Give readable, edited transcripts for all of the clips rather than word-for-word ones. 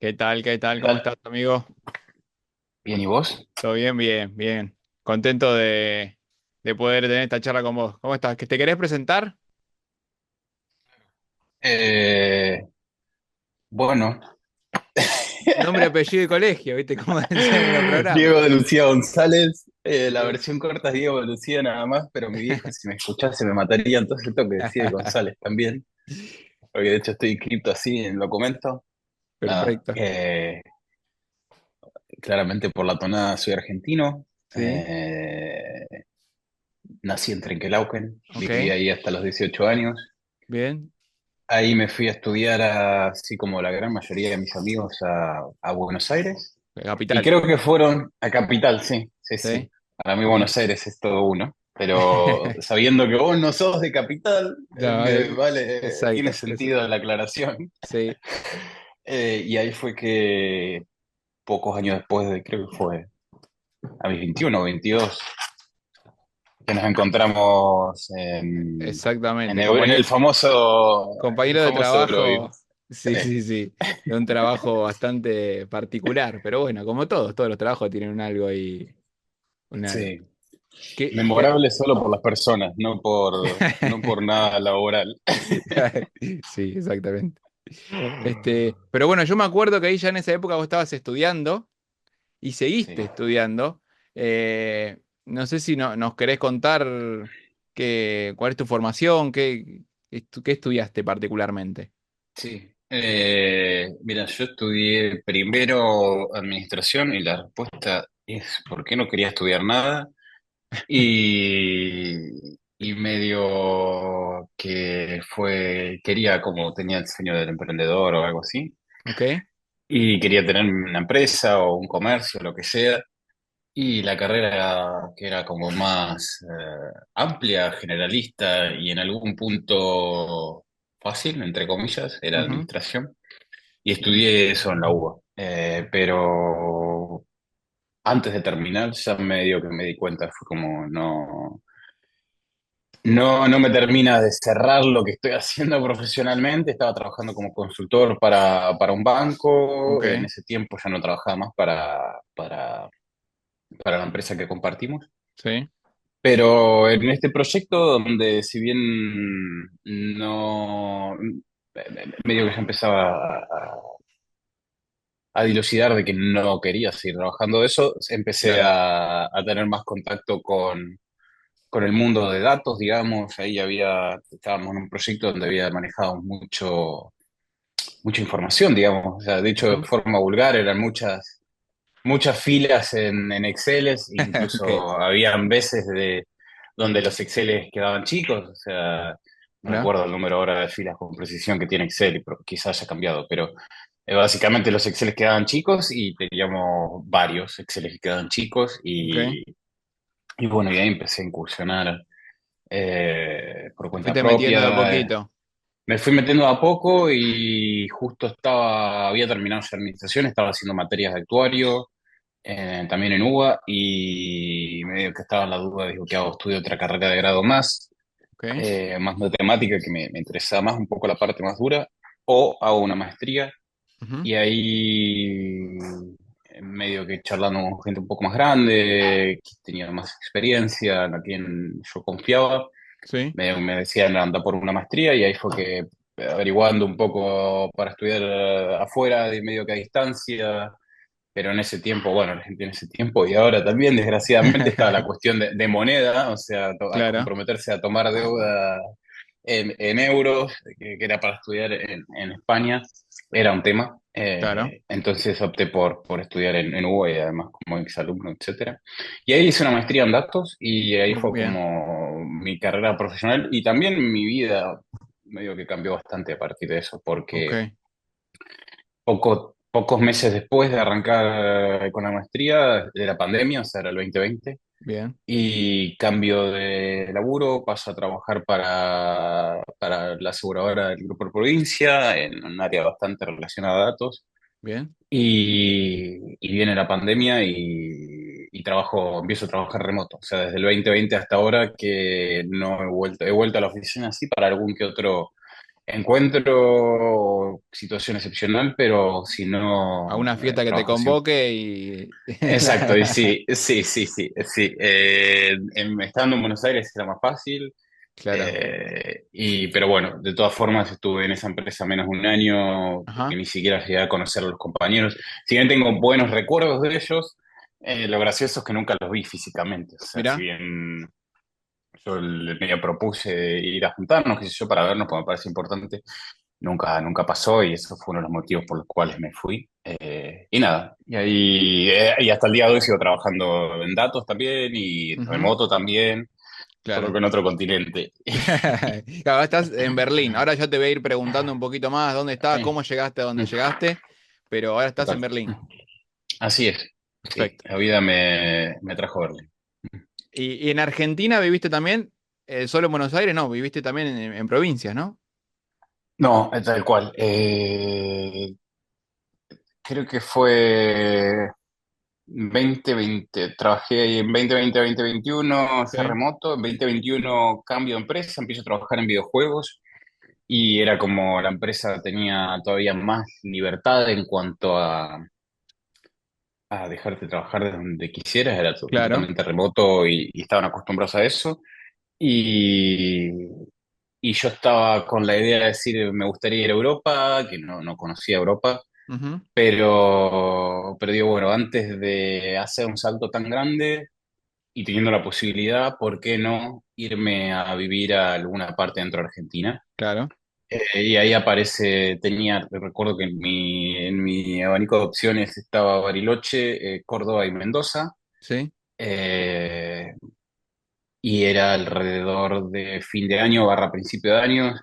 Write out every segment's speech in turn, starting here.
¿Qué tal? ¿Qué tal? ¿Qué ¿Cómo tal? estás, amigo? Bien, ¿y vos? Todo bien, bien, bien. Contento de poder tener esta charla con vos. ¿Cómo estás? ¿Que te querés presentar? Eh, bueno, Nombre, apellido y colegio, ¿viste? Como decían en los programas. Diego de Lucía González, la Bien. versión corta es Diego de Lucía nada más, pero mi vieja si me escuchase me mataría, entonces tengo que decir González también, porque de hecho estoy inscrito así en el documento. Nada, Perfecto. claramente por la tonada soy argentino, Sí, nací en Trenquelauquen, viví ok. ahí hasta los 18 años. Bien. Ahí me fui a estudiar, así como la gran mayoría de mis amigos, a Buenos Aires. Y Capital. creo que fueron a Capital, sí, sí, sí. Sí. Para mí Bien. Buenos Aires es todo uno. Pero sabiendo que vos no sos de Capital, No, tiene exacto. sentido la aclaración. Sí. Y ahí fue que pocos años después creo que fue a mis 21 o 22, que nos encontramos Exactamente. En el Compañero de famoso Eurovivo. trabajo. Sí, sí, sí. De un trabajo bastante particular. Pero bueno, como todos los trabajos tienen un algo ahí. Un algo. Sí, ¿Qué, qué? memorable solo por las personas, no por nada laboral. Sí, exactamente. Pero bueno, yo me acuerdo que ahí ya en esa época vos estabas estudiando y Sí, seguiste estudiando. No sé si nos querés contar cuál es tu formación, qué estudiaste particularmente. sí. Mira, yo estudié primero administración y la respuesta es ¿por qué no quería estudiar nada? Y, y medio que quería como tenía el sueño del emprendedor o algo así, ¿Ok? y quería tener una empresa o un comercio, lo que sea. Y la carrera que era como más amplia, generalista y en algún punto fácil, entre comillas, era Ujú. administración. Y estudié eso en la UBA. Pero antes de terminar, ya medio que me di cuenta, fue como no me termina de cerrar lo que estoy haciendo profesionalmente. Estaba trabajando como consultor para un banco. En Ok. ese tiempo ya no trabajaba más para la empresa que compartimos. Sí. Pero en este proyecto, donde si bien no, medio que ya empezaba a dilucidar de que no quería seguir trabajando de eso, empecé Claro. a tener más contacto con el mundo de datos, digamos. Estábamos en un proyecto donde había manejado mucha información, digamos. O sea, de hecho, de Ujú. forma vulgar, eran muchas filas en Exceles, Ok. incluso habían veces donde los Exceles quedaban chicos, o sea, no Mirá. recuerdo el número ahora de filas con precisión que tiene Excel, pero quizás haya cambiado, pero básicamente los Exceles quedaban chicos y teníamos varios Exceles que quedaban chicos Ok. y bueno, y ahí empecé a incursionar por Te cuenta fuiste metiendo de a propia. poquito. Me fui metiendo de a poco y justo había terminado ya administración, estaba haciendo materias de actuario, también en UBA, y medio que estaba en la duda, digo, ¿qué hago? Estudio otra carrera de grado Ok. más matemática, que me interesaba más un poco la parte más dura, o hago una maestría, Ujú. y ahí medio que charlando con gente un poco más grande, que tenía más experiencia, en a quien yo confiaba, Sí. me decían anda por una maestría, y ahí fue que averiguando un poco para estudiar afuera, de medio que a distancia, pero en ese tiempo, bueno, la gente en ese tiempo y ahora también, desgraciadamente, estaba la cuestión de moneda, o sea, a Claro. comprometerse a tomar deuda en euros, que era para estudiar en España, era un tema. Claro. Entonces opté por estudiar en UBA y además como exalumno, etcétera. Y ahí hice una maestría en datos y ahí fue Bien. como mi carrera profesional y también mi vida medio que cambió bastante a partir de eso, porque Ok. pocos meses después de arrancar con la maestría de la pandemia, o sea, era el 2020, Bien. y cambio de laburo, paso a trabajar para la aseguradora del Grupo Provincia, en un área bastante relacionada a datos, Bien. y viene la pandemia y empiezo a trabajar remoto, o sea, desde el 2020 hasta ahora que no he vuelto a la oficina, sí, para algún que otro encuentro situación excepcional, pero si A no, una fiesta que te trabajo siempre. convoque y... Exacto, y sí, sí, sí, sí, sí. Estando en Buenos Aires era más fácil, Claro. pero bueno, de todas formas estuve en esa empresa menos de un año, porque Ajá. ni siquiera llegué a conocer a los compañeros. Si bien tengo buenos recuerdos de ellos, lo gracioso es que nunca los vi físicamente. O sea, si Mirá. bien medio propuse ir a juntarnos, qué sé yo, para vernos, porque me parece importante. Nunca pasó y eso fue uno de los motivos por los cuales me fui. Y nada, y hasta el día de hoy sigo trabajando en datos también y Ujú. remoto también, solo Claro. que en otro continente. Claro, estás en Berlín. Ahora yo te voy a ir preguntando un poquito más dónde estás, cómo llegaste a dónde llegaste, pero ahora estás en Total. Berlín. Así es. Sí, Perfecto. la vida me trajo a Berlín. Y en Argentina viviste también? ¿Solo en Buenos Aires? No, viviste también en provincias, ¿no? No, tal cual. Creo que fue 2020, trabajé ahí en 2020 a 2021, ese Sí. remoto, en 2021 cambio de empresa, empiezo a trabajar en videojuegos y era como la empresa tenía todavía más libertad en cuanto a dejarte trabajar de donde quisieras, era todo Claro. completamente remoto y estaban acostumbrados a eso. Y, y yo estaba con la idea de decir, me gustaría ir a Europa, que no conocía Europa, Ujú. pero digo, bueno, antes de hacer un salto tan grande y teniendo la posibilidad, ¿por qué no irme a vivir a alguna parte dentro de Argentina? Claro. Y ahí aparece, recuerdo que en mi abanico de opciones estaba Bariloche, Córdoba y Mendoza, Sí. eh, y era alrededor de fin de año barra principio de año.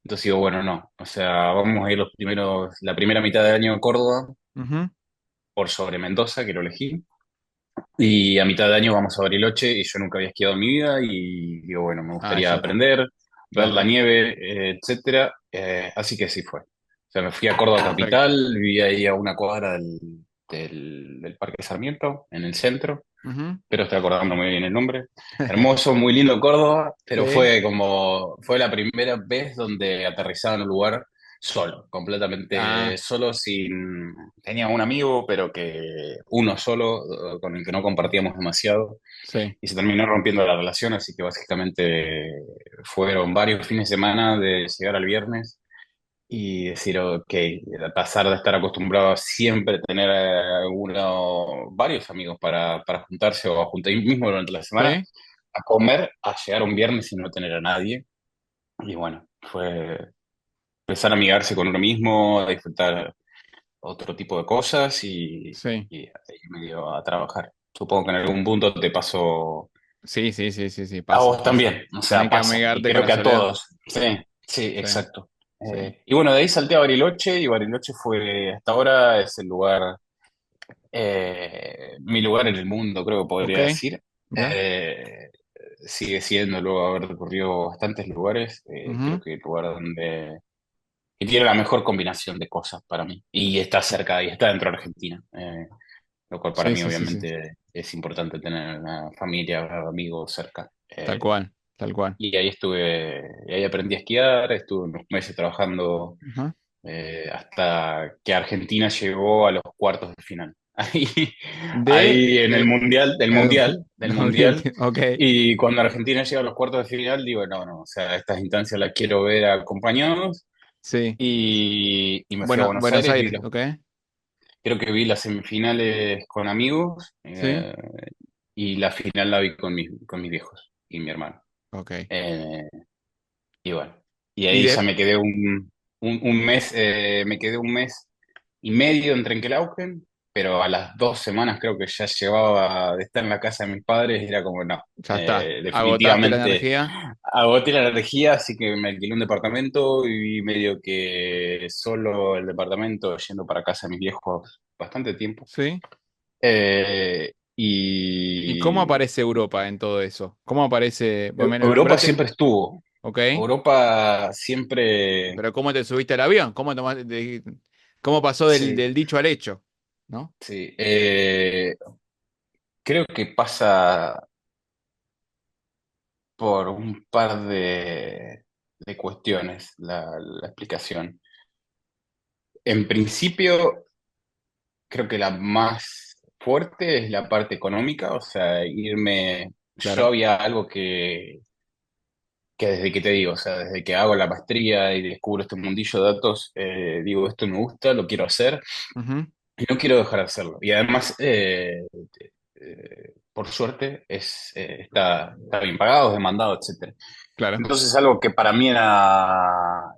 Entonces digo, bueno, no, o sea, vamos a ir la primera mitad de año a Córdoba Ujú. por sobre Mendoza, que lo elegí, y a mitad de año vamos a Bariloche, y yo nunca había esquiado en mi vida, y digo, bueno, me Ah, gustaría ya. aprender, ver la Claro. nieve, etcétera. Así que así fue. O sea, me fui a Córdoba Perfecto. capital, viví ahí a una cuadra del Parque Sarmiento, en el centro, Ujú. pero estoy acordando muy bien el nombre. Hermoso, muy lindo Córdoba, pero Sí. fue la primera vez donde aterrizaba en un lugar solo, completamente Ah, solo, sin, tenía un amigo, pero que uno solo, con el que no compartíamos demasiado, sí. y se terminó rompiendo la relación, así que básicamente fueron varios fines de semana de llegar al viernes y decir, ok, pasar de estar acostumbrado a siempre tener varios amigos para juntarse o a juntar mismo durante la semana, Sí. a comer, a llegar un viernes y no tener a nadie. Y bueno, fue empezar a amigarse con uno mismo, a disfrutar otro tipo de cosas Sí. y ahí me dio a trabajar. Supongo que en algún punto te pasó Sí, sí, sí, sí, sí, a pasa, vos pasa. también, o sea, Tenés que pasa, y amigarte con creo la que a soledad. todos. Sí, sí, Sí, exacto. sí. Y bueno, de ahí salté a Bariloche y Bariloche hasta ahora es el lugar, mi lugar en el mundo, creo que Ok, podría decir. mira. Eh, Sigue siendo, luego de haber recorrido bastantes lugares, creo Ujú. que el lugar que tiene la mejor combinación de cosas para mí. Y está cerca, y está dentro de Argentina, lo cual para Sí, mí sí, sí, sí. obviamente es importante tener una familia, amigos cerca. Tal cual, tal cual. Y ahí aprendí a esquiar, estuve unos meses trabajando Ujú. hasta que Argentina llegó a los cuartos de final. Ahí, De, ahí en el mundial, del mundial. Ok, Y cuando Argentina llega a los cuartos de final, digo, no, no, o sea, estas instancias las quiero ver acompañados. sí. Y me fui a Bueno, Buenos Buenos Aires, Aires, ok. creo que vi las semifinales con amigos, Sí, y la final la vi con mis viejos y mi hermano. ok. Eh, Y bueno, y Y ahí ya de, me quedé un mes, me quedé un mes y medio en Trenquelauquen, pero a las 2 semanas creo que ya llevaba de estar en la casa de mis padres, y era como, no, ya está. Agotaste la definitivamente energía. agoté la energía, así que me alquilé un departamento y medio que solo el departamento, yendo para casa de mis viejos bastante tiempo. Sí. ¿Y cómo Y aparece Europa en todo eso? ¿Cómo aparece? Vos me lo Europa nombraste, siempre estuvo, ok. Europa siempre, Pero ¿cómo te subiste al avión? ¿Cómo tomaste, cómo pasó sí. del dicho al hecho? ¿No? Sí, creo que pasa por un par de cuestiones la explicación. En principio, creo que la más fuerte es la parte económica, o sea, irme, yo Claro. había algo que desde que te digo, o sea, desde que hago la maestría y descubro este mundillo de datos, digo, esto me gusta, lo quiero hacer Ujú. y no quiero dejar de hacerlo. Y además, por suerte, está bien pagado, es demandado, etcétera. Claro. Entonces, algo que para mí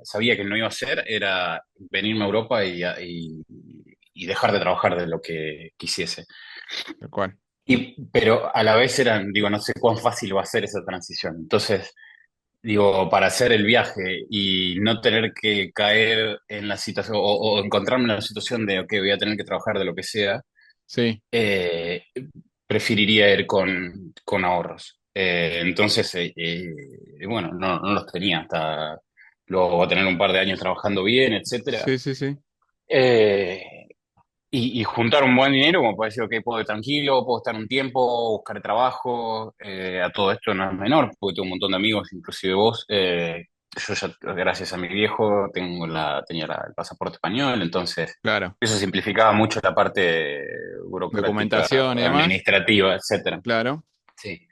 sabía que no iba a hacer, era venirme a Europa y dejar de trabajar de lo que quisiese. Tal cual. Pero a la vez digo, no sé cuán fácil va a ser esa transición. Entonces, digo, para hacer el viaje y no tener que caer en la situación o encontrarme en la situación de, ok, voy a tener que trabajar de lo que sea, Sí, eh, preferiría ir con ahorros. Entonces, bueno, no los tenía hasta luego voy a tener un par de años trabajando bien, etcétera. sí, sí, sí. Eh, y juntar un buen dinero, como para decir, ok, puedo ir tranquilo, puedo estar un tiempo, buscar trabajo, a todo esto no es menor, porque tengo un montón de amigos, inclusive vos. Yo ya, gracias a mi viejo, tenía el pasaporte español, entonces Claro. eso simplificaba mucho la parte burocrática, Documentación y demás. administrativa, etcétera. Claro. Sí.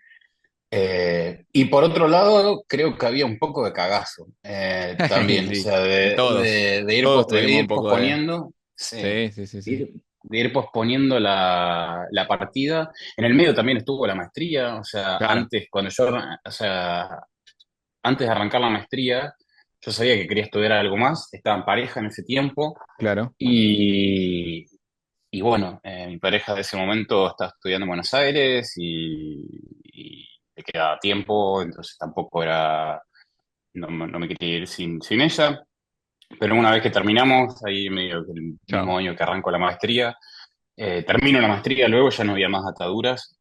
Y por otro lado, creo que había un poco de cagazo Y también, o sí, sea, todos. de ir, Todos de tuvimos un ir poco de. posponiendo, sí, Sí, sí, sí, sí. de ir posponiendo la partida. En el medio también estuvo la maestría, o sea, Claro, o sea, antes de arrancar la maestría, yo sabía que quería estudiar algo más, estaba en pareja en ese tiempo claro. y, y bueno, mi pareja de ese momento estaba estudiando en Buenos Aires y le quedaba tiempo, entonces tampoco no me quería ir sin ella. Pero una vez que terminamos, ahí medio que el Chao. mismo año que arranco la maestría, termino la maestría, luego ya no había más ataduras.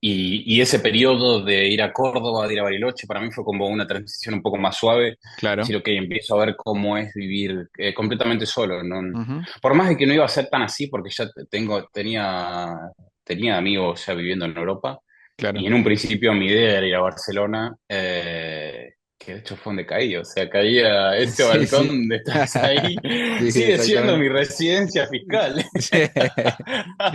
Y ese periodo de ir a Córdoba, de ir a Bariloche, para mí fue como una transición un poco más suave. Claro. Decir, ok, empiezo a ver cómo es vivir completamente solo. Ujú. Por más de que no iba a ser tan así, porque ya tenía amigos ya viviendo en Europa. Y Claro. en un principio mi idea era ir a Barcelona, que de hecho fue donde caí, o sea, caía ese Sí, balcón sí. donde estás ahí, Sí, sigue siendo exactamente. mi residencia fiscal. Sí,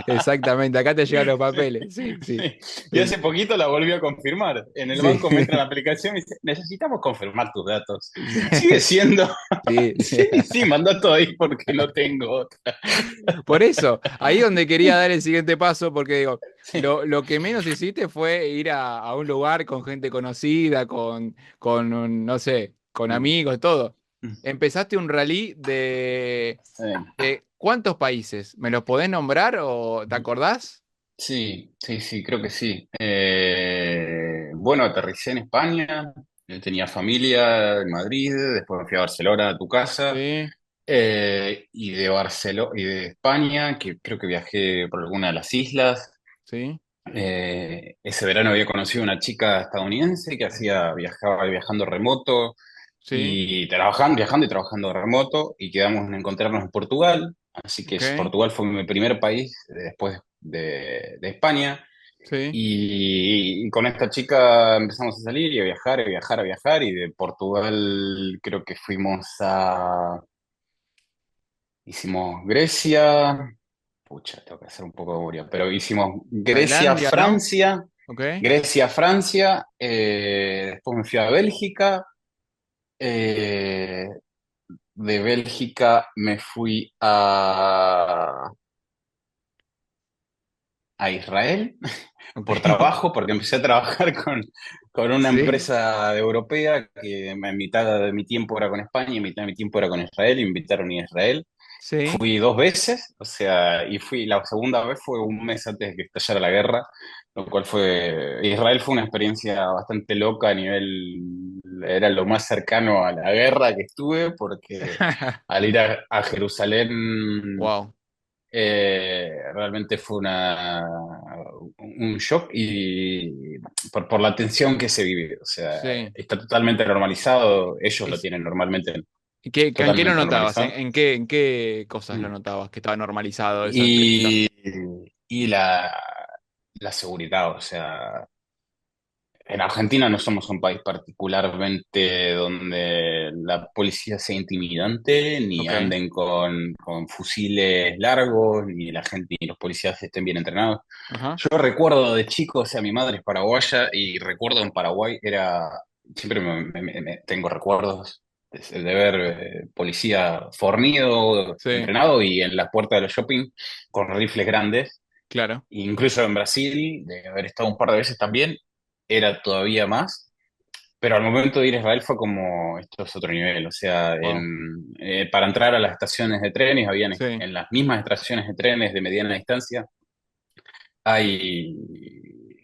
exactamente. Acá te llegan los papeles. Sí, sí. Sí. Y hace poquito la volvió a confirmar. En el Sí. banco me entra la aplicación y dice, necesitamos confirmar tus datos. Sigue siendo, Sí. Sí. sí, sí, mandá todo ahí porque no tengo otra. Por eso, ahí donde quería dar el siguiente paso, porque digo, Sí. lo que menos hiciste fue ir a un lugar con gente conocida, no sé, con Mm, amigos, todo. mm. Empezaste un rally de ¿cuántos países? ¿Me los podés nombrar o te acordás? Sí, sí, sí, creo que sí. Bueno, aterricé en España, tenía familia en Madrid, después me fui a Barcelona, a tu casa, Sí, y de Barcelona y de España, que creo que viajé por alguna de las islas. sí, Ese verano había conocido una chica estadounidense que viajaba viajando remoto sí, y viajando y trabajando remoto y quedamos en encontrarnos en Portugal. Así que ok, Portugal fue mi primer país después de España. sí. Y con esta chica empezamos a salir y a viajar, a viajar, a viajar. Y de Portugal creo que hicimos Grecia. Pucha, tengo que hacer un poco de memoria, pero hicimos Grecia, Tailandia, ¿no? Francia. Ok, Grecia, Francia, después me fui a Bélgica, eh, de Bélgica me fui a Israel ok. por trabajo, porque empecé a trabajar con una Sí, empresa europea que en mitad de mi tiempo era con España y mitad de mi tiempo era con Israel, y me invitaron a ir a Israel. sí. Fui dos veces, o sea, la segunda vez fue un mes antes de que estallara la guerra, lo cual Israel fue una experiencia bastante loca a nivel, era lo más cercano a la guerra que estuve, porque al ir a Jerusalén Wow. realmente fue un shock y por la tensión que se vive, o sea, Sí. está totalmente normalizado, ellos lo Es- tienen normalmente ¿Y en qué lo totalmente notabas? normalizado. En qué cosas lo notabas que estaba normalizado esa Y, situación? y la seguridad, o sea, en Argentina no somos un país particularmente donde la policía sea intimidante, ni Ok. anden con fusiles largos, ni la gente, ni los policías estén bien entrenados. Ajá. Yo recuerdo de chico, o sea, mi madre es paraguaya y recuerdo en Paraguay siempre tengo recuerdos de ver policía fornido, Sí, entrenado y en las puertas de los shopping con rifles grandes. claro. Incluso en Brasil, de haber estado un par de veces también, era todavía más. Pero al momento de ir a Israel fue como, esto es otro nivel, o sea, Wow. para entrar a las estaciones de trenes, habían Sí, en las mismas estaciones de trenes de mediana distancia, hay,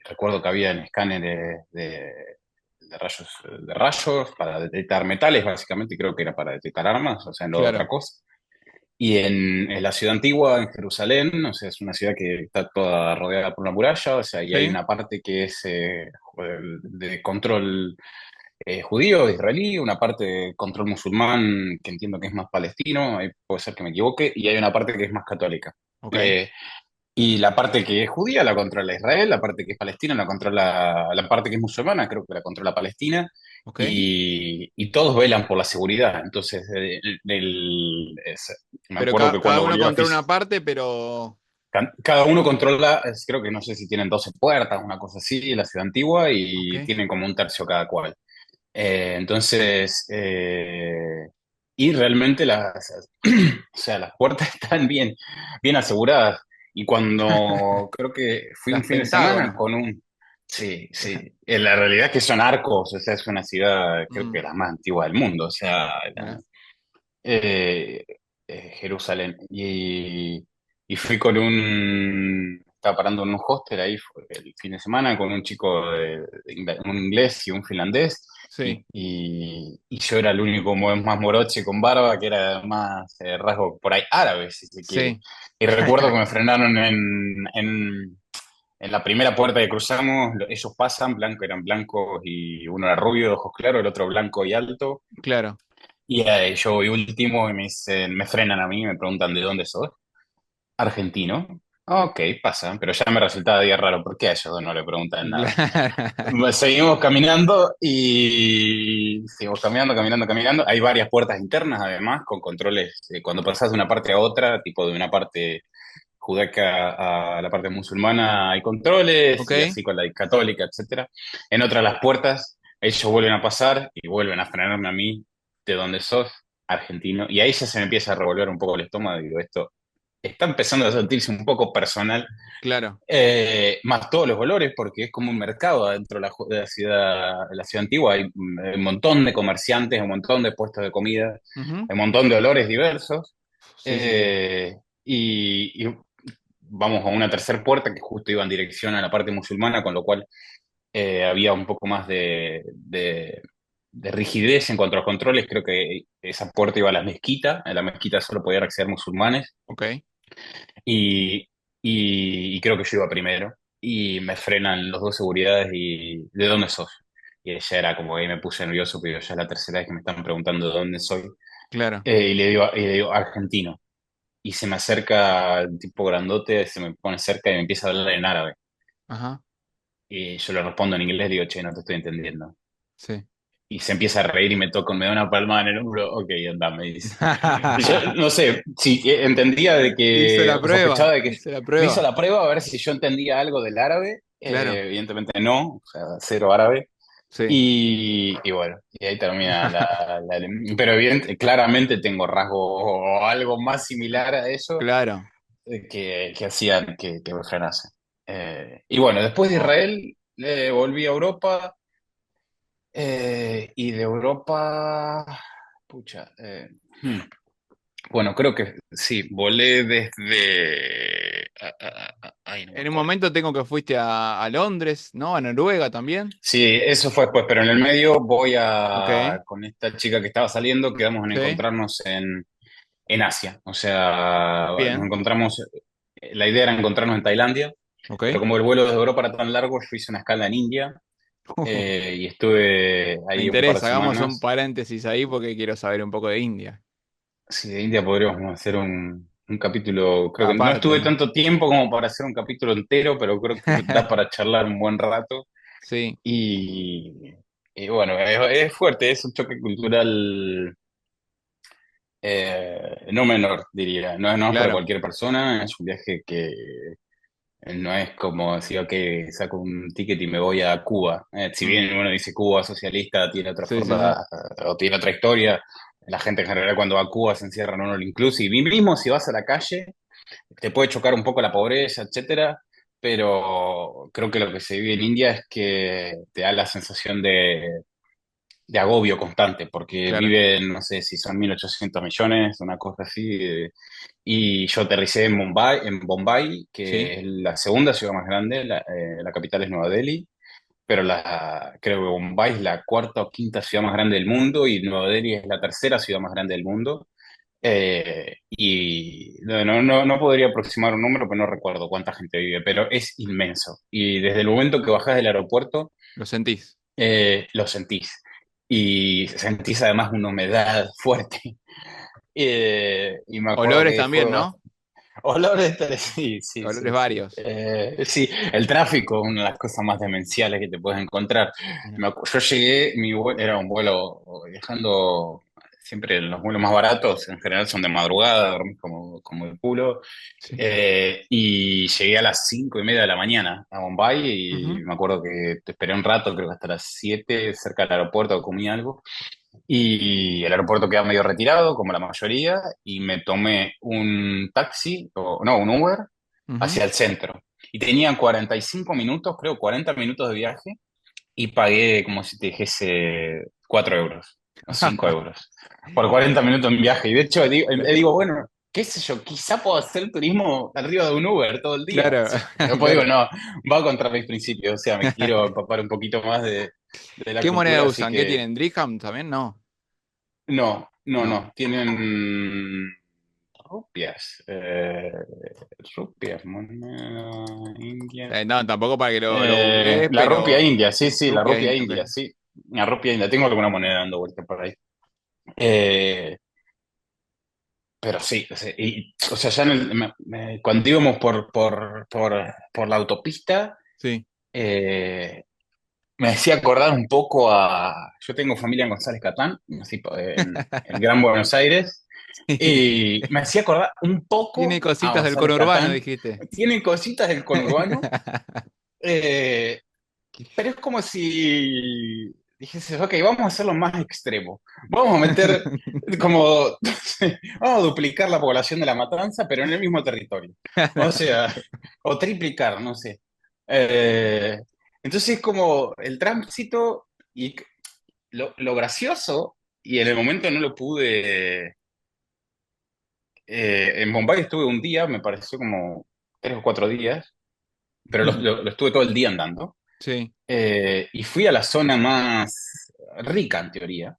recuerdo que había escáneres de rayos para detectar metales, básicamente, creo que era para detectar armas, o sea, no otra claro. cosa. Y en la ciudad antigua, en Jerusalén, o sea, es una ciudad que está toda rodeada por una muralla, o sea, y hay Sí, una parte que es de control judío, israelí, una parte de control musulmán, que entiendo que es más palestino, ahí puede ser que me equivoque, y hay una parte que es más católica. ok. Eh, y la parte que es judía la controla Israel, la parte que es palestina la controla, la parte que es musulmana creo que la controla Palestina, Ok. y todos velan por la seguridad. Entonces, me Pero acuerdo que cada cuando uno volví a controla una parte, pero. cada uno controla, creo que no sé si tienen 12 puertas, una cosa así, la ciudad antigua, Ok. y tienen como un tercio cada cual. Entonces, y realmente o sea, las puertas están bien aseguradas. Y cuando creo que fui un Las fin de semana Pentágono. con sí, sí, la realidad es que son arcos, o sea, es una ciudad, creo Mm, que la más antigua del mundo, o sea, mira. eh, Jerusalén. Y fui estaba parando en un hostel ahí el fin de semana con un chico un inglés y un finlandés. Sí, Y yo era el único más moroche con barba, que era más rasgo por ahí árabe, si se quiere. sí. Y recuerdo que me frenaron en la primera puerta que cruzamos, ellos pasan, eran blancos y uno era rubio de ojos claros, el otro blanco y alto. Claro. Y yo voy último y me dicen, me frenan a mí, me preguntan de dónde sos. Argentino. Ok, pasa, pero ya me resultaba día raro, ¿por qué a ellos dos no le preguntan nada? Seguimos caminando y seguimos caminando, caminando, caminando. Hay varias puertas internas además, con controles, cuando pasas de una parte a otra, tipo de una parte judaica a la parte musulmana hay controles Ok. y así con la católica, etcétera. En otras las puertas, ellos vuelven a pasar y vuelven a frenarme a mí, de dónde sos, argentino. Y ahí ya se me empieza a revolver un poco el estómago y digo, esto está empezando a sentirse un poco personal, Claro. más todos los olores, porque es como un mercado adentro de la ciudad antigua. Hay un montón de comerciantes, un montón de puestos de comida, Ujú. un montón de olores diversos. Sí, sí, sí. Eh, y vamos a una tercera puerta que justo iba en dirección a la parte musulmana, con lo cual había un poco más de rigidez en cuanto a los controles. Creo que esa puerta iba a la mezquita, en la mezquita solo podían acceder musulmanes, Ok. y, y creo que yo iba primero, y me frenan los dos seguridades y ¿de dónde sos? Y ella era como que me puse nervioso, pero ya es la tercera vez que me están preguntando de dónde soy. Claro. Y le digo argentino. Y se me acerca el tipo grandote, se me pone cerca y me empieza a hablar en árabe. Ajá. Y yo le respondo en inglés, digo, che, no te estoy entendiendo. Sí. Y se empieza a reír y me da una palmada en el hombro, ok, anda, me dice. Y yo no sé si entendía de Hizo que, la o sospechaba prueba. de que Hizo la me hizo prueba. la prueba a ver si yo entendía algo del árabe. Claro. Evidentemente no, o sea, cero árabe. Sí. Y bueno, y ahí termina pero claramente tengo rasgo o algo más similar a eso Claro. que hacían que me frenase. Y bueno, después de Wow. Israel volví a Europa, y de Europa, pucha, bueno, creo que sí, volé desde... ay, no me En un acuerdo. momento tengo que fuiste a Londres, ¿no? A Noruega también. Sí, eso fue después, pero en el medio Ok. con esta chica que estaba saliendo, quedamos en Sí. encontrarnos en Asia. O sea, nos Bien. encontramos, la idea era encontrarnos en Tailandia, pero Ok. como el vuelo de Europa era tan largo, yo hice una escala en India, y estuve Me ahí un par de interesa, hagamos un semanas. paréntesis ahí porque quiero saber un poco de India. Sí, de India podríamos hacer un capítulo, creo que no Aparte, estuve ¿no? tanto tiempo como para hacer un capítulo entero, pero creo que da para charlar un buen rato. Sí, Y, y bueno, es fuerte, es un choque cultural no menor, diría. No es para claro. cualquier persona, es un viaje que no es como decir, ok, saco un ticket y me voy a Cuba. Si Mm, bien uno dice Cuba socialista, tiene otra sí, sí, sí. forma o tiene otra historia. La gente en general cuando va a Cuba se encierra en un all inclusive. Y mismo si vas a la calle, te puede chocar un poco la pobreza, etcétera, pero creo que lo que se vive en India es que te da la sensación de agobio constante, porque Claro. viven, no sé si son 1.800 millones, una cosa así, y yo aterricé en Bombay, Sí. que es la segunda ciudad más grande, la capital es Nueva Delhi, pero creo que Bombay es la cuarta o quinta ciudad más grande del mundo y Nueva Delhi es la tercera ciudad más grande del mundo. Y no podría aproximar un número, pero no recuerdo cuánta gente vive, pero es inmenso. Y desde el momento que bajás del aeropuerto, Lo sentís. lo sentís. Y sentís además una humedad fuerte. Y me acuerdo Olores que fue también, ¿no? olores, sí, sí, Olores sí, sí. varios. Sí, el tráfico es una de las cosas más demenciales que te puedes encontrar. Mira. Yo llegué, era un vuelo viajando, siempre los vuelos más baratos en general son de madrugada, dormís como el culo. Sí. Y llegué a las 5:30 de la mañana a Bombay y Ujú. me acuerdo que te esperé un rato, creo que hasta las 7 cerca del aeropuerto, comí algo. Y el aeropuerto queda medio retirado, como la mayoría, y me tomé un taxi, o no, un Uber, Ujú. hacia el centro. Y tenía 45 minutos, creo, 40 minutos de viaje, y pagué, como si te dijese, 4 euros o 5 euros por 40 minutos en viaje. Y de hecho, digo, bueno, qué sé yo, quizá puedo hacer turismo arriba de un Uber todo el día. O Claro, sea, después digo, claro. no, va contra mis principios. O sea, me quiero empapar un poquito más de la ¿Qué moneda cultura, así usan? ¿Qué que tienen? ¿Dirham también? No. no, no, No. no. Tienen rupias. Rupias, moneda india. No, tampoco para que lo googlees, La rupia pero india, sí, sí, la rupia rupia india, ok. india, sí. La rupia india. Tengo alguna moneda dando vuelta por ahí. Eh, pero sí, o sea, ya cuando íbamos por la autopista, Sí. eh, me hacía acordar un poco a... Yo tengo familia en González Catán, así, en Gran Buenos Aires. Sí. Y me hacía acordar un Tiene poco a cositas del González conurbano, Catán. dijiste. Tienen cositas del conurbano, eh, pero es como si dijese, ok, vamos a hacerlo más extremo. Vamos a meter como, vamos a duplicar la población de La Matanza, pero en el mismo territorio. O sea, o triplicar, no sé. Eh, entonces es como el tránsito y lo gracioso, y en el momento no lo pude. En Bombay estuve un día, me pareció como 3 o 4 días, pero lo estuve todo el día andando. Sí, Y fui a la zona más rica, en teoría,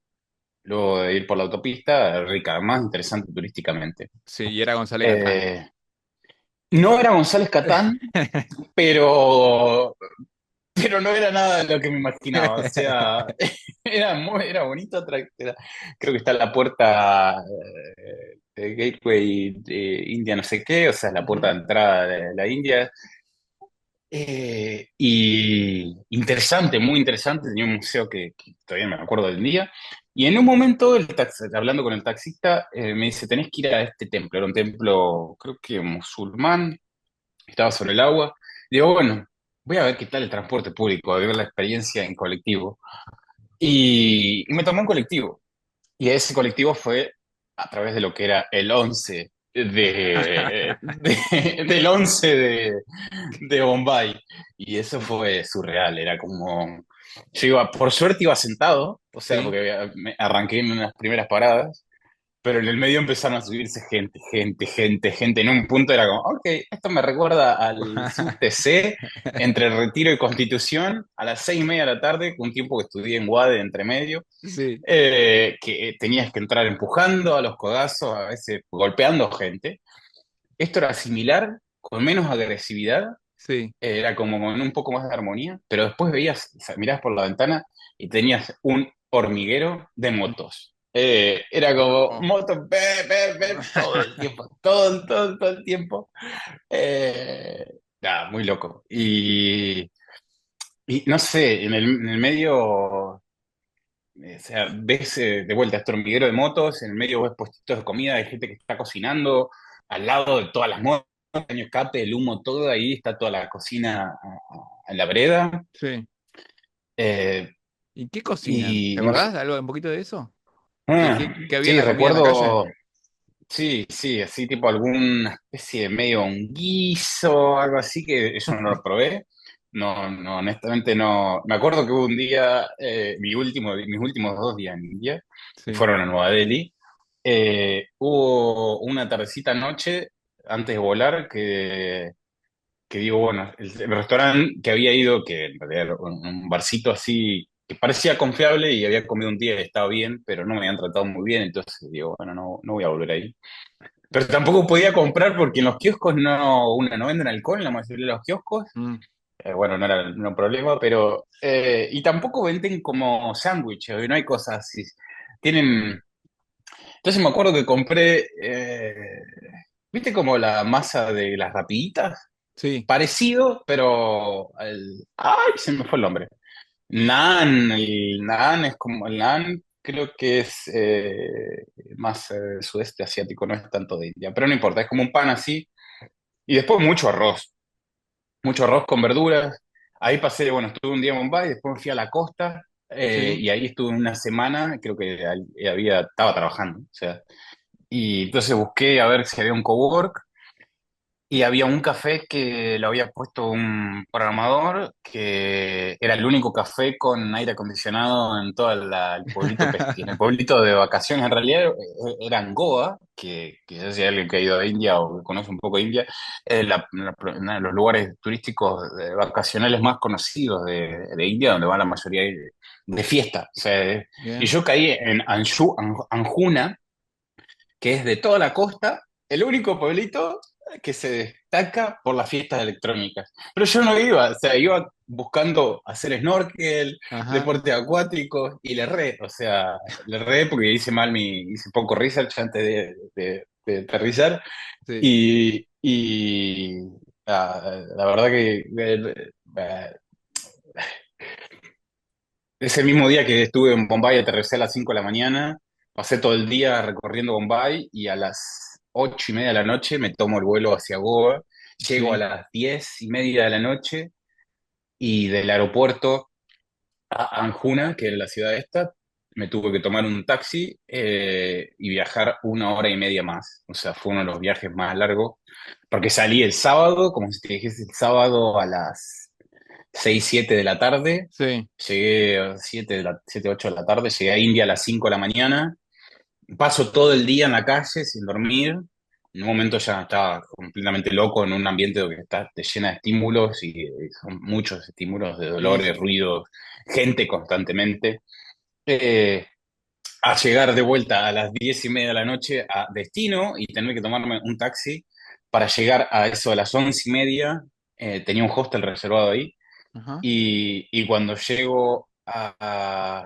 luego de ir por la autopista, rica, más interesante turísticamente. sí, y era González Catán. Eh, no era González Catán, pero, pero no era nada de lo que me imaginaba. O sea, era bonito, creo que está la puerta Gateway de India, no sé qué, o sea, es la puerta Ujú. de entrada de la India. Y interesante, muy interesante, tenía un museo que todavía me acuerdo del día. Y en un momento, hablando con el taxista, me dice, tenés que ir a este templo. Era un templo, creo que musulmán, estaba sobre el agua. Digo, bueno, voy a ver qué tal el transporte público, a ver la experiencia en colectivo. Y me tomé un colectivo. Y ese colectivo fue a través de lo que era el 11 del 11 de Bombay. Y eso fue surreal, era como... Yo iba, por suerte iba sentado, o sea, Sí, porque me arranqué en las primeras paradas, pero en el medio empezaron a subirse gente, gente, gente, gente. En un punto era como, ok, esto me recuerda al subte C entre Retiro y Constitución a las 6:30 de la tarde, un tiempo que estudié en UADE entre medio, sí, que tenías que entrar empujando a los codazos, a veces golpeando gente. Esto era similar, con menos agresividad, sí. era como con un poco más de armonía, pero después veías, o sea, mirabas por la ventana y tenías un hormiguero de motos. Era como Oh. motos, todo el tiempo, todo el tiempo. Nada, muy loco. Y no sé, en el medio, o sea, ves de vuelta este hormiguero de motos, en el medio ves puestitos de comida, hay gente que está cocinando, al lado de todas las motos, caño escape, el humo, todo ahí, está toda la cocina en la vereda. Sí. Eh, ¿Y qué cocinan? ¿Te y no sé, acordás de algo un poquito de eso? ah, ¿Qué había en sí, la comida en la calle? recuerdo, sí, sí, así tipo alguna especie de medio un guiso, algo así, que eso no lo probé. No, no, honestamente no. Me acuerdo que hubo un día, mis últimos 2 días en India, Sí, fueron a Nueva Delhi. Hubo una tardecita noche antes de volar que digo, bueno, el restaurante que había ido, que en realidad era un barcito así, que parecía confiable y había comido un día y estaba bien, pero no me habían tratado muy bien, entonces digo, bueno, no, no voy a volver ahí. Pero tampoco podía comprar porque en los kioscos no venden alcohol en la mayoría de los kioscos. mm, Bueno, no era un problema, pero... y tampoco venden como sándwiches, no hay cosas así. Tienen... Entonces me acuerdo que compré, ¿viste como la masa de las rapiditas? sí, Parecido, pero... ¡Ay! Se me fue el nombre. Naan, el naan es como... El naan creo que es más sudeste asiático, no es tanto de India, pero no importa, es como un pan así. Y después mucho arroz con verduras. Ahí pasé, bueno, estuve un día en Bombay, después me fui a la costa sí. y ahí estuve una semana, creo que estaba trabajando, o sea, y entonces busqué a ver si había un cowork y había un café que lo había puesto un programador, que era el único café con aire acondicionado en todo el pueblito, en el pueblito de vacaciones. En realidad era en Goa, que ya si hay alguien que ha ido a India o que conoce un poco India, es uno de los lugares turísticos vacacionales más conocidos de India, donde va la mayoría de fiesta. O sea, y Bien. yo caí en Anjuna, que es de toda la costa, el único pueblito que se destaca por las fiestas electrónicas. Pero yo no iba, o sea, iba buscando hacer snorkel, Ajá. deporte acuático, y o sea, le erré porque hice poco research antes de aterrizar, Sí. y la verdad que ese mismo día que estuve en Bombay, aterricé a las 5 de la mañana, pasé todo el día recorriendo Bombay y a las 8:30 de la noche me tomo el vuelo hacia Goa. Llego a Sí. las 10:30 de la noche y del aeropuerto a Anjuna, que es la ciudad esta, me tuve que tomar un taxi y viajar 1 hora y media más. O sea, fue uno de los viajes más largos, porque salí el sábado, como si te dijese el sábado a las 6, 7 de la tarde. Sí. Llegué a 7, 8 de la tarde, llegué a India a las 5 de la mañana. Paso todo el día en la calle sin dormir. En un momento ya estaba completamente loco en un ambiente donde te llena de estímulos y son muchos estímulos de Y dolores, ruidos, gente constantemente. Eh, a llegar de vuelta a las 10:30 de la noche a destino y tener que tomarme un taxi para llegar a eso a las 11:30. Tenía un hostel reservado ahí ajá. y cuando llego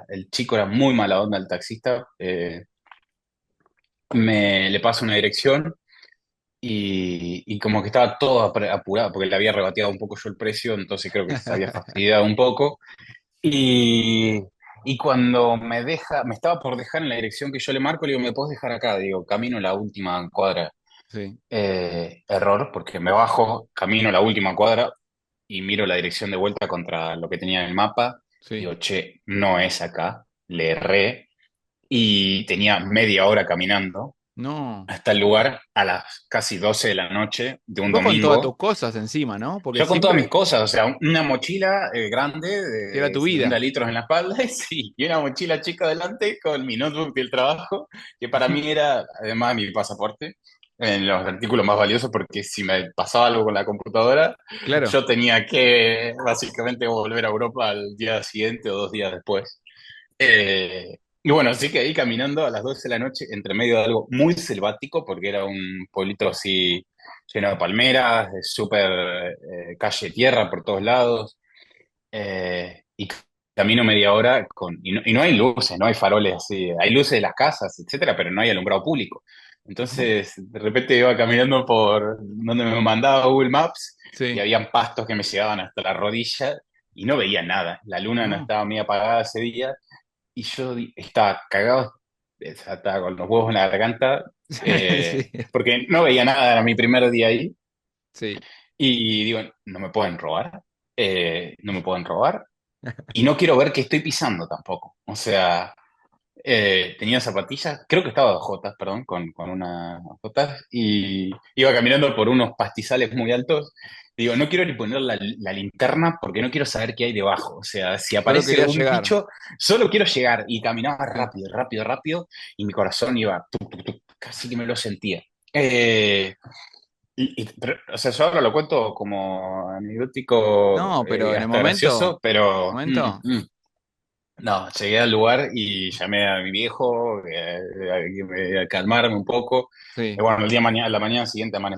el chico era muy mala onda, el taxista, le paso una dirección y como que estaba todo apurado porque le había rebateado un poco yo el precio, entonces creo que se había fastidiado un poco. Y, y cuando me estaba por dejar en la dirección que yo le marco, le digo, ¿me puedes dejar acá? Digo, camino la última cuadra. Sí. Error, porque me bajo, camino la última cuadra y miro la dirección de vuelta contra lo que tenía en el mapa. Sí. Digo, che, no es acá. Le erré y tenía media hora caminando No. hasta el lugar a las casi 12 de la noche de Y un vos con todas tus domingo. cosas encima, ¿no? Porque Yo con todas mis siempre cosas, o sea, una mochila grande era de tu 50 vida. litros en la espalda, sí, y una mochila chica adelante con mi notebook del trabajo, que para mí era además mi pasaporte, en los artículos más valiosos, porque si me pasaba algo con la computadora, Claro. yo tenía que básicamente volver a Europa al día siguiente o 2 días después. Y bueno, así que ahí caminando a las 12 de la noche, entre medio de algo muy selvático, porque era un pueblito así lleno de palmeras, de súper calle tierra por todos lados, y camino media hora y no hay luces, no hay faroles así, hay luces de las casas, etcétera, pero no hay alumbrado público. Ajá. Entonces, de repente iba caminando por donde me mandaba Google Maps y Sí. habían pastos que me llegaban hasta la rodilla y no veía nada. La luna no No. estaba muy apagada ese día y yo estaba cagado, o sea, estaba con los huevos en la garganta, Sí, porque no veía nada, era mi primer día ahí. sí. Y digo, no me pueden robar, no me pueden robar. Y no quiero ver qué estoy pisando tampoco. O sea, tenía zapatillas, creo que estaba de jotas, perdón, con unas jotas, y iba caminando por unos pastizales muy altos. Digo, no quiero ni poner la linterna porque no quiero saber qué hay debajo. O sea, si Solo aparece quería un llegar. bicho, solo quiero llegar. Y caminaba Sí. rápido, rápido, rápido, y mi corazón iba, tuc, tuc, tuc, casi que me lo sentía. Eh, o sea, yo ahora lo cuento como anecdótico, No, pero en el hasta gracioso, pero momento, no, llegué al lugar y llamé a mi viejo a calmarme un poco. Y sí, bueno, la mañana siguiente me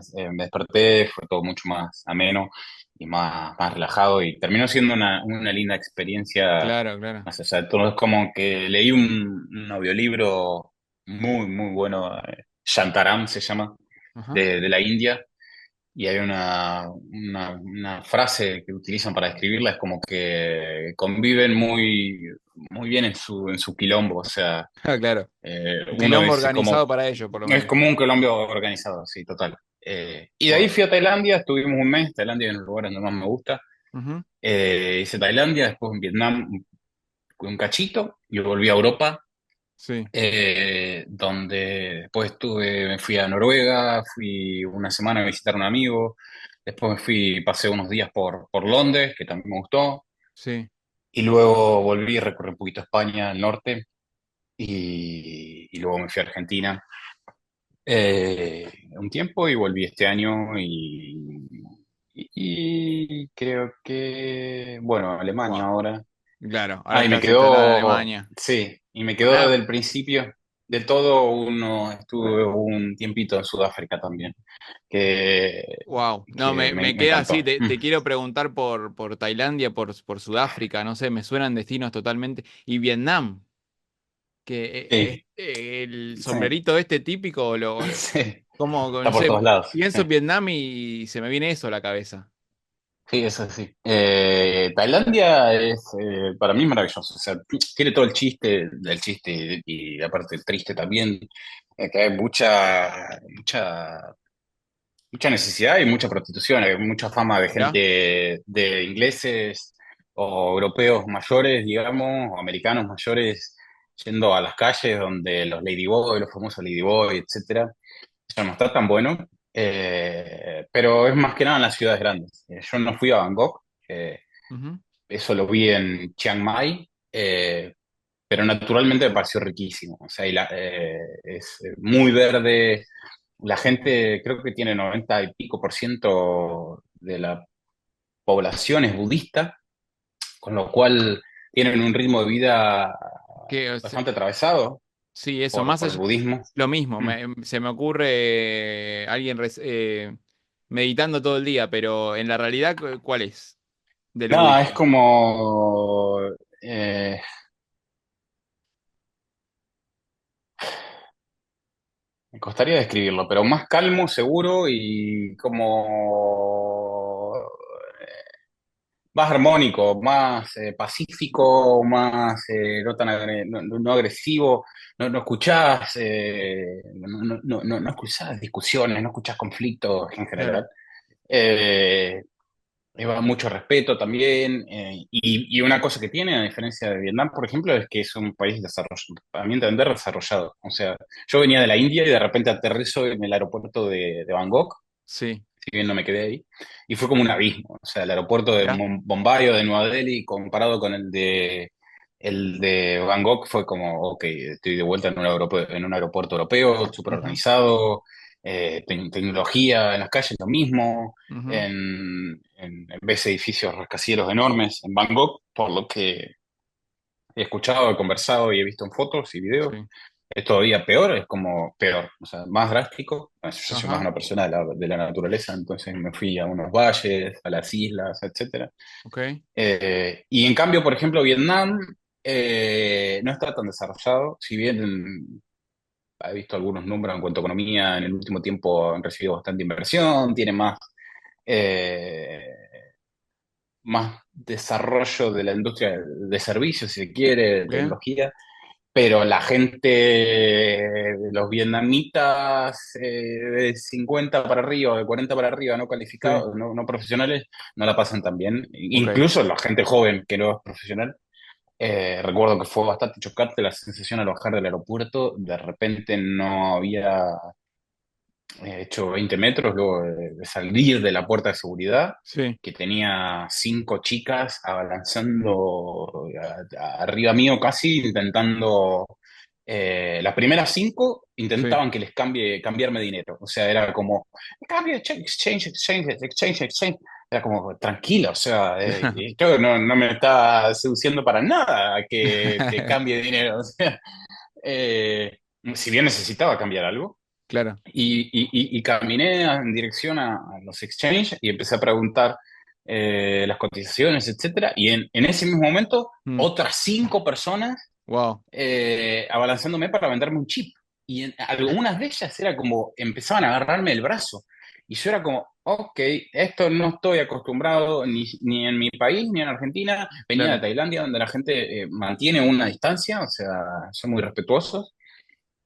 desperté, fue todo mucho más ameno y más relajado y terminó siendo una linda experiencia. claro, claro. Más allá de todo, es como que leí un audiolibro muy bueno, Shantaram se llama, Ajá. de la India, y hay una frase que utilizan para describirla, es como que conviven muy bien en su quilombo, o sea, Ah, claro. Un uno quilombo es organizado para ellos, por lo es menos. como un quilombo organizado, sí, total. Y de ahí Wow. fui a Tailandia, estuvimos un mes, Tailandia es uno de los lugares donde más me gusta. Ujú. Hice Tailandia, después en Vietnam un cachito, y volví a Europa, Sí, donde después me fui a Noruega, fui una semana a visitar a un amigo, después pasé unos días por Londres, que también me gustó, sí. y luego volví y recorrí un poquito España, el norte, y luego me fui a Argentina un tiempo y volví este año y creo que, bueno, Alemania Wow. ahora. Claro, ahora Ah, y me estás instalado en quedó, Alemania. sí, y me quedó Pará. desde el principio de todo estuve un tiempito en Sudáfrica también, que, Wow. No, que me me queda así. encantó. Te quiero preguntar por Tailandia, por Sudáfrica, no sé, me suenan destinos totalmente. Y Vietnam, que Sí, el sí, sombrerito este típico, sí, como, está no por sé, todos lados. pienso Sí, en Vietnam y se me viene eso a la cabeza. sí, eso sí. Tailandia es para mí maravilloso, o sea, tiene todo el chiste del chiste y aparte el triste también, que hay mucha necesidad y mucha prostitución, hay mucha fama de Mirá. gente, de ingleses o europeos mayores, digamos, o americanos mayores, yendo a las calles donde los ladyboy, los famosos ladyboy, etcétera. Eso no está tan bueno, pero es más que nada en las ciudades grandes. Yo no fui a Bangkok, Ujú. eso lo vi en Chiang Mai, pero naturalmente me pareció riquísimo. O sea, es muy verde. La gente, creo que tiene 90 y pico por ciento de la población es budista, con lo cual tienen un ritmo de vida Que, bastante atravesado sí, eso, más por el allá, budismo. lo mismo, Mm. se me ocurre alguien meditando todo el día, pero en la realidad, ¿cuál es del No, es budismo? como... eh, me costaría describirlo, pero más calmo, seguro y como más armónico, más pacífico, más no agresivo. No escuchás, no escuchás discusiones, no escuchás conflictos en Claro. general. Eh, Lleva mucho respeto también. Y una cosa que tiene, a diferencia de Vietnam, por ejemplo, es que es un país desarrollado, a mi entender, desarrollado. O sea, yo venía de la India y de repente aterrizo en el aeropuerto de Bangkok, Sí, si bien no me quedé ahí, y fue como un abismo. O sea, el aeropuerto de mirá. Bombay o de Nueva Delhi comparado con el de Bangkok fue como, ok, estoy de vuelta en un aeropuerto europeo, súper Ujú, organizado, tecnología en las calles, lo mismo, ujú, ves edificios rascacielos enormes en Bangkok, por lo que he escuchado, he conversado y he visto en fotos y videos. sí. Es todavía peor, es como peor, o sea, más drástico. Bueno, yo soy más Ajá, una persona de la naturaleza, entonces me fui a unos valles, a las islas, etcétera. ok. Y en cambio, por ejemplo, Vietnam no está tan desarrollado, si bien he visto algunos números en cuanto a economía, en el último tiempo han recibido bastante inversión, tiene eh, más desarrollo de la industria de servicios, si se quiere, de Bien, tecnología, pero la gente, los vietnamitas de 50 para arriba, de 40 para arriba, no sí, calificados, no profesionales, no la pasan tan bien. ok. Incluso la gente joven que no es profesional. Recuerdo que fue bastante chocante la sensación al bajar del aeropuerto. De repente no había hecho 20 metros luego de salir de la puerta de seguridad, Sí, que tenía 5 chicas abalanzando arriba mío casi, intentando... las primeras 5 sí. intentaban que les cambiarme dinero. O sea, era como, cambio, exchange. Era como, tranquilo, o sea, yo no me está seduciendo para nada a que te cambie dinero. O sea, si bien necesitaba cambiar algo. Claro. Y caminé en dirección a los exchanges y empecé a preguntar las cotizaciones, etcétera. Y en ese mismo momento, Mm, otras 5 personas wow, abalanzándome para venderme un chip. Y algunas de ellas era como, empezaban a agarrarme el brazo. Y yo era como, ok, esto no estoy acostumbrado ni en mi país ni en Argentina. Venía de claro. Tailandia, donde la gente mantiene una distancia, o sea, son muy respetuosos.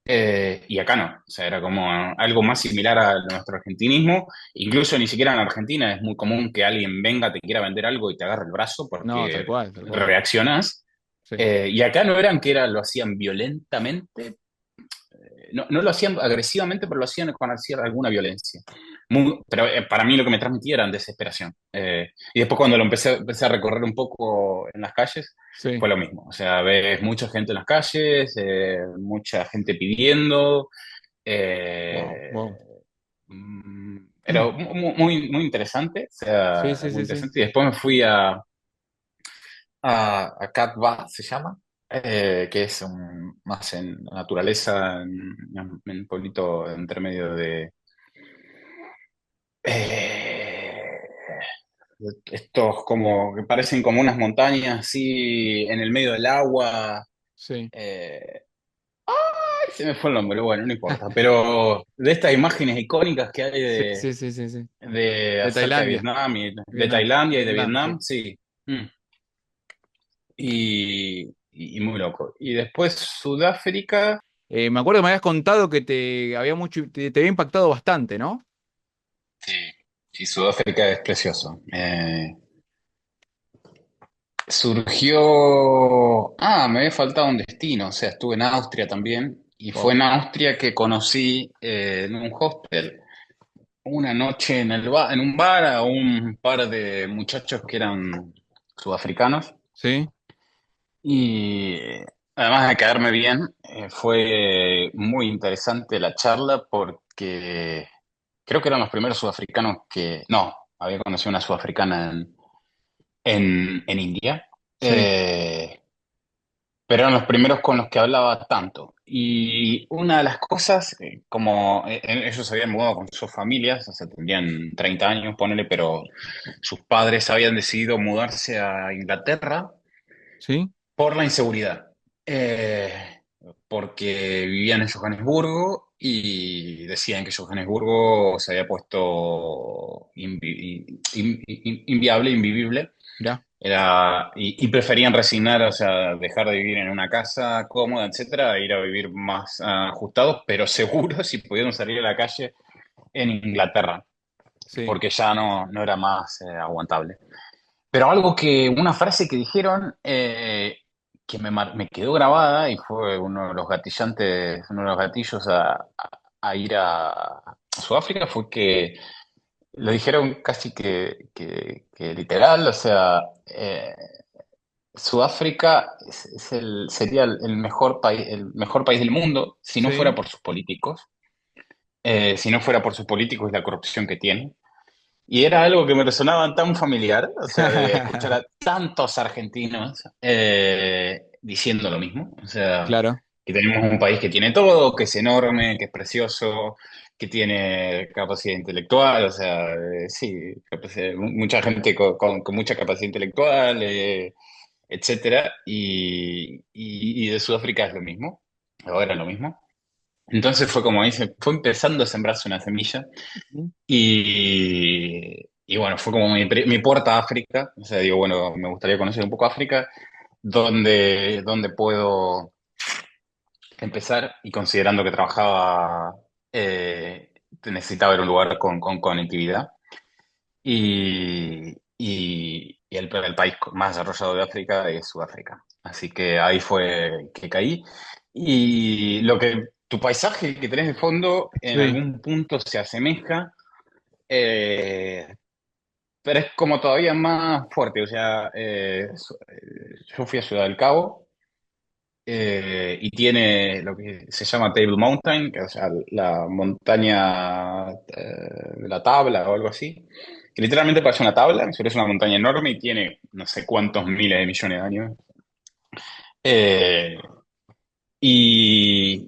Y acá no, o sea, era como algo más similar a nuestro argentinismo. Incluso ni siquiera en Argentina es muy común que alguien venga, te quiera vender algo y te agarre el brazo No, tal porque cual, tal cual. reaccionás. Sí. Y acá no eran que lo hacían violentamente, no lo hacían agresivamente, pero lo hacían con alguna violencia. Pero para mí lo que me transmitía era desesperación. Y después cuando empecé a recorrer un poco en las calles, Sí. fue lo mismo. O sea, ves mucha gente en las calles, mucha gente pidiendo. Wow, eh, wow. Era muy, muy interesante, o Sí, sea, sí, muy sí, sí. interesante. Y después me fui a Cat Ba, se llama, que es más en la naturaleza, en un pueblito entre medio de eh, estos como que parecen como unas montañas así en el medio del agua. Sí. eh, Se me fue el nombre, bueno, no importa. Pero de estas imágenes icónicas que hay Sí, sí, sí, sí, sí. de De acerca de Tailandia, Vietnam y de Vietnam, Tailandia y de Vietnam, sí. Vietnam, sí. Mm. Y muy loco. Y después Sudáfrica. Me acuerdo que me habías contado que te había mucho, te había impactado bastante, ¿no? Sí, sí, Sudáfrica es precioso. Surgió. Ah, me había faltado un destino. O sea, estuve en Austria también. Y fue Wow. en Austria que conocí en un hostel una noche en un bar a un par de muchachos que eran sudafricanos. Sí, Y además de caerme bien, fue muy interesante la charla porque creo que eran los primeros sudafricanos que... No, había conocido una sudafricana en India, sí, eh, pero eran los primeros con los que hablaba tanto. Y una de las cosas, como ellos se habían mudado con sus familias, o sea, tendrían 30 años, ponele, pero sus padres habían decidido mudarse a Inglaterra sí, por la inseguridad. Eh, Porque vivían en Johannesburgo y decían que Johannesburgo se había puesto inviable, invivible. mirá. Y preferían resignar, o sea, dejar de vivir en una casa cómoda, etcétera, e ir a vivir más ajustados, pero seguros y pudieron salir a la calle en Inglaterra, Sí, porque ya no era más aguantable. Pero una frase que dijeron que me quedó grabada y fue uno de los gatillantes, uno de los gatillos a ir a Sudáfrica fue que lo dijeron casi que literal, o sea, Sudáfrica sería el mejor país del mundo si no fuera sí. por sus políticos, si no fuera por sus políticos y la corrupción que tienen. Y era algo que me resonaba tan familiar, o sea, de escuchar a tantos argentinos diciendo lo mismo. O sea, Claro, que tenemos un país que tiene todo, que es enorme, que es precioso, que tiene capacidad intelectual, o sea, sí, mucha gente con mucha capacidad intelectual, etcétera. Y de Sudáfrica es lo mismo, ahora es lo mismo. Entonces fue como dice, fue empezando a sembrarse una semilla mm, y, y bueno, fue como mi puerta a África. O sea, digo, bueno, me gustaría conocer un poco África, donde puedo empezar y considerando que trabajaba, necesitaba ver un lugar con conectividad. Y el país más desarrollado de África es Sudáfrica. Así que ahí fue que caí. Y lo que tu paisaje que tenés de fondo en Sí, algún punto se asemeja, eh, pero es como todavía más fuerte. O sea, yo fui a Ciudad del Cabo, y tiene lo que se llama Table Mountain, que, o sea, la montaña, de la tabla o algo así, que literalmente parece una tabla, pero es una montaña enorme y tiene no sé cuántos miles de millones de años. Eh, y,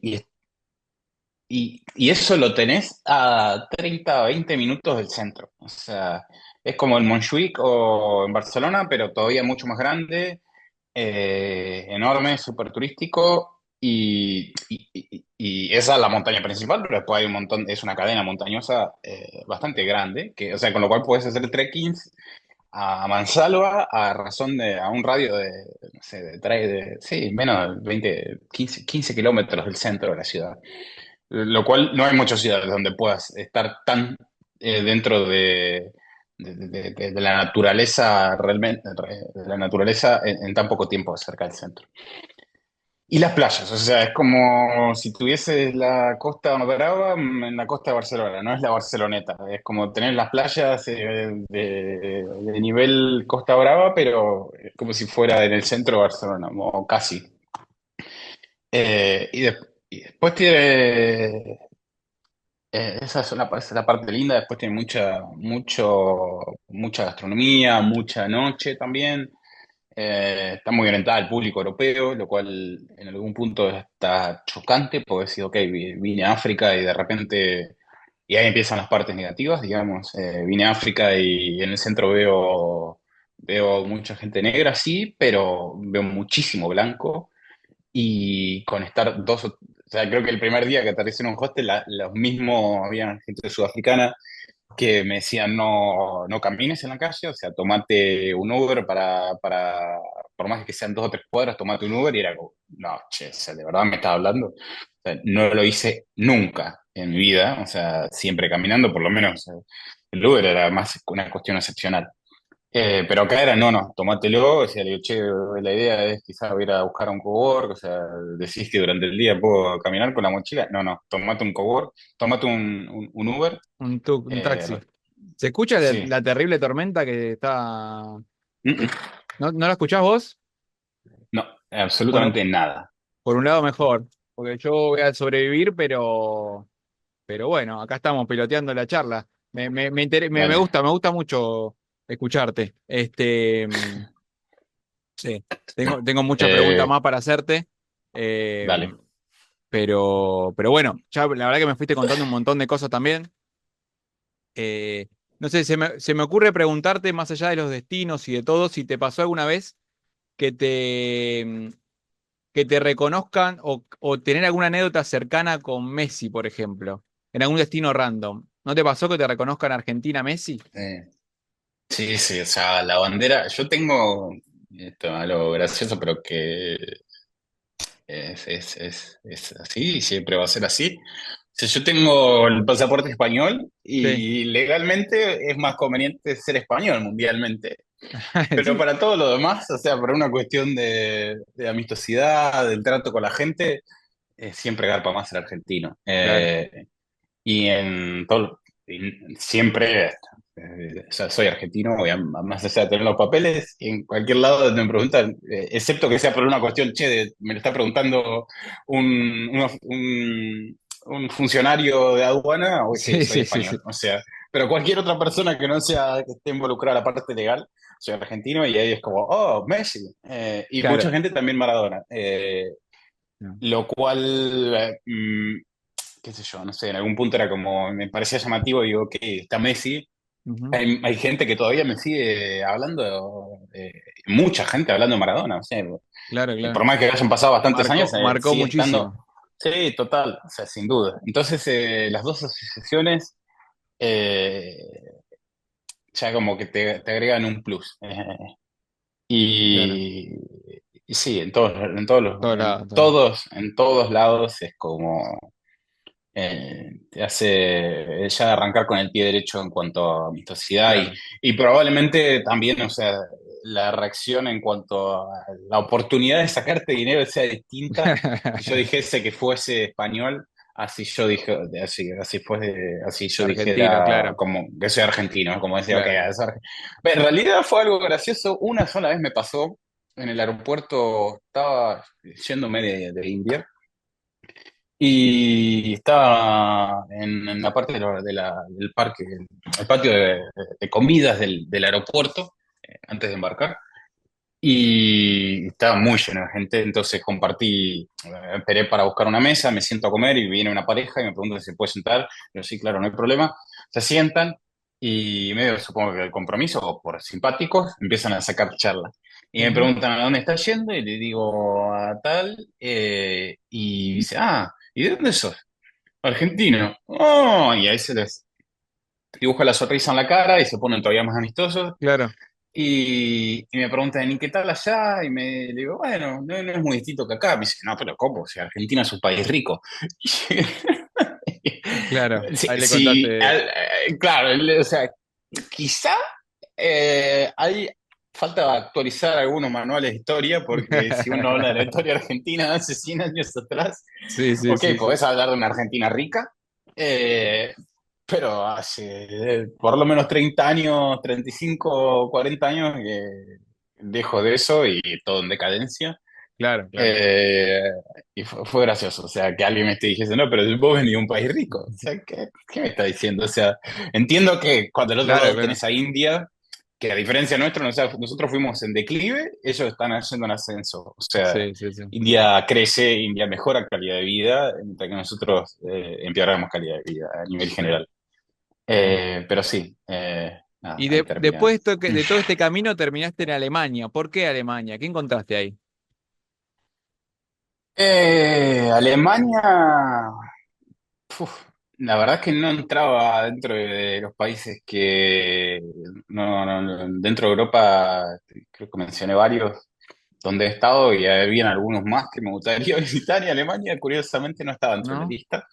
y, y eso lo tenés a 30 o 20 minutos del centro. O sea, es como el Montjuic o en Barcelona, pero todavía mucho más grande, enorme, súper turístico, y esa es la montaña principal, pero después hay un montón, es una cadena montañosa, bastante grande, que, o sea, con lo cual puedes hacer trekkings a mansalva a un radio de, no sé, sí, menos de 20, 15 kilómetros del centro de la ciudad. Lo cual no hay muchas ciudades donde puedas estar tan, dentro de la naturaleza realmente, de la naturaleza en tan poco tiempo cerca del centro. Y las playas, o sea, es como si tuvieses la Costa Brava en la costa de Barcelona, no es la Barceloneta, es como tener las playas, de nivel Costa Brava, pero es como si fuera en el centro de Barcelona, o casi. Y después tiene, esa es esa es la parte linda. Después tiene mucha gastronomía, mucha noche también. Está muy orientada al público europeo, lo cual en algún punto está chocante, porque decir, ok, vine a África y de repente, y ahí empiezan las partes negativas, digamos. Vine a África y en el centro veo mucha gente negra, sí, pero veo muchísimo blanco. Y con estar o sea, creo que el primer día que aterricé en un hostel, los mismos, había gente sudafricana que me decían, no, no camines en la calle, o sea, tomate un Uber por más que sean 2 o 3 cuadras, tomate un Uber, y era como, no, che, o sea, de verdad me estaba hablando. O sea, no lo hice nunca en mi vida, o sea, siempre caminando, por lo menos, el Uber era más una cuestión excepcional. Pero acá era, no, no, tomátelo. O sea, le digo, che, la idea es quizás ir a buscar un cowork. O sea, decís que durante el día puedo caminar con la mochila. No, no, tomate un cowork, tomate un Uber. un Eh, taxi. ¿Se escucha sí. la terrible tormenta que está... Mm, ¿No la escuchás vos? no, Bueno, absolutamente nada. por un lado mejor, porque yo voy a sobrevivir, pero bueno, acá estamos piloteando la charla. Me Dale, me gusta mucho escucharte. Sí, tengo muchas preguntas eh, más para hacerte, eh, dale. pero bueno, ya la verdad que me fuiste contando un montón de cosas también. Eh, no sé, se me ocurre preguntarte, más allá de los destinos y de todo, si te pasó alguna vez que que te reconozcan o tener alguna anécdota cercana con Messi, por ejemplo, en algún destino random. ¿No te pasó que te reconozcan Argentina Messi? Eh, sí, sí, o sea, la bandera, yo tengo, esto es algo gracioso, pero que es así y siempre va a ser así. O sea, yo tengo el pasaporte español Sí. y legalmente es más conveniente ser español mundialmente. Pero Sí, para todo lo demás, o sea, para una cuestión de amistosidad, del trato con la gente, siempre garpa más ser argentino. claro. Y en todo, y siempre, o sea, soy argentino, más allá de tener los papeles, y en cualquier lado donde me preguntan, excepto que sea por una cuestión, che, me lo está preguntando un funcionario de aduana, o sí, Sí, soy sí, sí, sí. español. O sea, pero cualquier otra persona que no sea, que esté involucrada en la parte legal, soy argentino, y ahí es como, oh, Messi. Y mucha Claro. gente también Maradona. No. Lo cual, qué sé yo, no sé, en algún punto era como, me parecía llamativo, digo, que está Messi. Ujú. Hay gente que todavía me sigue hablando, mucha gente hablando de Maradona, o sea, Claro, claro. por más que hayan pasado bastantes años, Marcó sigue muchísimo. estando, sí, total, o sea, sin duda. Entonces, las dos asociaciones, eh, ya como que te agregan un plus. Claro. Y, y sí, Todos lados, todos lados. en todos lados es como te hace ya arrancar con el pie derecho en cuanto a amistosidad Claro. y probablemente también, o sea, la reacción en cuanto a la oportunidad de sacarte dinero sea distinta. Si yo dijese que fuese español, así yo dije, así fuese, así yo Argentino, dijera claro, como que soy argentino, como decía, ok, claro. En realidad fue algo gracioso. Una sola vez me pasó en el aeropuerto, estaba yéndome de India. Y estaba en la parte del parque, el patio de comidas del aeropuerto, antes de embarcar, y estaba muy lleno de gente, entonces compartí, esperé para buscar una mesa, me siento a comer y viene una pareja y me pregunta si se puede sentar, yo sí, claro, no hay problema, se sientan y medio supongo que el compromiso, o por simpáticos, empiezan a sacar charlas. Y me Ujú. preguntan a dónde está yendo y le digo a tal, y dice, ah, ¿y de dónde sos? Argentino. Oh, y ahí se les dibuja la sonrisa en la cara y se ponen todavía más amistosos. Claro, Y me preguntan, ¿y qué tal allá? Y me le digo, bueno, no es muy distinto que acá. Me dice, no, pero ¿cómo? Si Argentina es un país rico. claro. Sí, Ahí le sí, contaste. claro, o sea, quizá hay falta actualizar algunos manuales de historia, porque si uno habla de la historia argentina de hace 100 años atrás, Sí, sí, ok, sí, sí. podés hablar de una Argentina rica, eh, pero hace por lo menos 30 años, 35, 40 años que dejo de eso y todo en decadencia. Claro, claro. Eh, y fue gracioso, o sea, que alguien me esté diciendo, no, pero vos venís de un país rico, o sea, ¿qué me está diciendo? O sea, entiendo que cuando al otro Claro, lado claro. tenés a India, que a diferencia nuestra, nosotros fuimos en declive, ellos están haciendo en ascenso, o sea, Sí, sí, sí. India crece, India mejora calidad de vida, mientras que nosotros empeoramos calidad de vida a nivel Sí. general. Pero sí, nada, Y ahí termina. después de todo este camino terminaste en Alemania. ¿Por qué Alemania? ¿Qué encontraste ahí? Alemania. Uf, la verdad es que no entraba dentro de los países que, dentro de Europa, creo que mencioné varios donde he estado y habían algunos más que me gustaría visitar y Alemania curiosamente no estaba dentro de la ¿No? lista,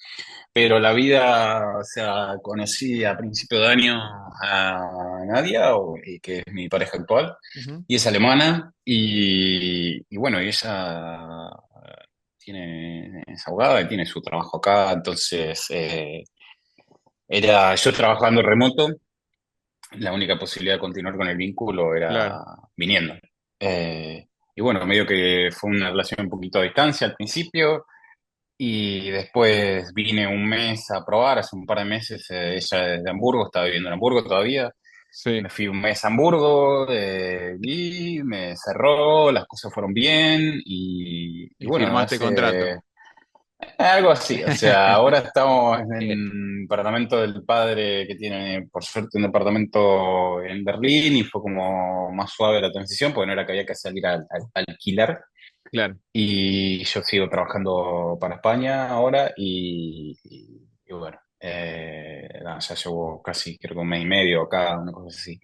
pero la vida, o sea, conocí a principio de año a Nadia, y que es mi pareja actual, Ujú. y es alemana y bueno, y ella es abogada y tiene su trabajo acá, entonces era yo trabajando remoto, la única posibilidad de continuar con el vínculo era Claro. viniendo. Y bueno, medio que fue una relación un poquito a distancia al principio y después vine un mes a probar, hace un par de meses, ella es de Hamburgo, estaba viviendo en Hamburgo todavía. Sí. Me fui un mes a Hamburgo, vi, me cerró, las cosas fueron bien y Y bueno, firmaste hace contrato. algo así, o sea, ahora estamos en Eh, el departamento del padre que tiene, por suerte, un departamento en Berlín y fue como más suave la transición, porque no era que había que salir a alquilar. claro. Y yo sigo trabajando para España ahora y bueno, nada, ya llevo casi, creo que un mes y medio acá, una cosa así.